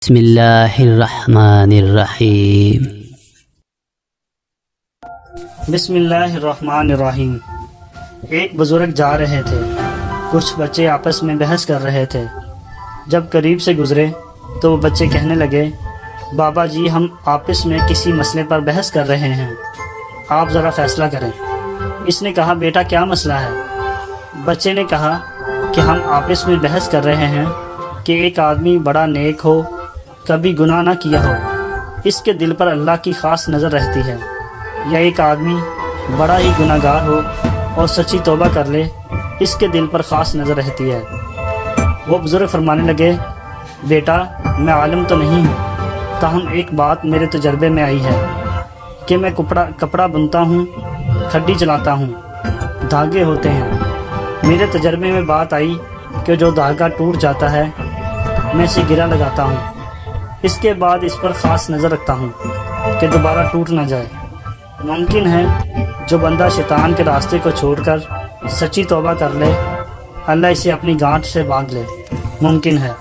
بسم اللہ الرحمن الرحیم۔ بسم اللہ الرحمن الرحیم۔ ایک بزرگ جا رہے تھے، کچھ بچے آپس میں بحث کر رہے تھے۔ جب قریب سے گزرے تو وہ بچے کہنے لگے، بابا جی ہم آپس میں کسی مسئلے پر بحث کر رہے ہیں، آپ ذرا فیصلہ کریں۔ اس نے کہا، بیٹا کیا مسئلہ ہے؟ بچے نے کہا کہ ہم آپس میں بحث کر رہے ہیں کہ ایک آدمی بڑا نیک ہو، کبھی گناہ نہ کیا ہو، اس کے دل پر اللہ کی خاص نظر رہتی ہے، یا ایک آدمی بڑا ہی گناہ گار ہو اور سچی توبہ کر لے، اس کے دل پر خاص نظر رہتی ہے۔ وہ بزرگ فرمانے لگے، بیٹا میں عالم تو نہیں ہوں، تاہم ایک بات میرے تجربے میں آئی ہے کہ میں کپڑا بنتا ہوں، کھڈی چلاتا ہوں، دھاگے ہوتے ہیں۔ میرے تجربے میں بات آئی کہ جو دھاگا ٹوٹ جاتا ہے میں اسے گرہ لگاتا ہوں، اس کے بعد اس پر خاص نظر رکھتا ہوں کہ دوبارہ ٹوٹ نہ جائے۔ ممکن ہے جو بندہ شیطان کے راستے کو چھوڑ کر سچی توبہ کر لے، اللہ اسے اپنی گانٹھ سے باندھ لے، ممکن ہے۔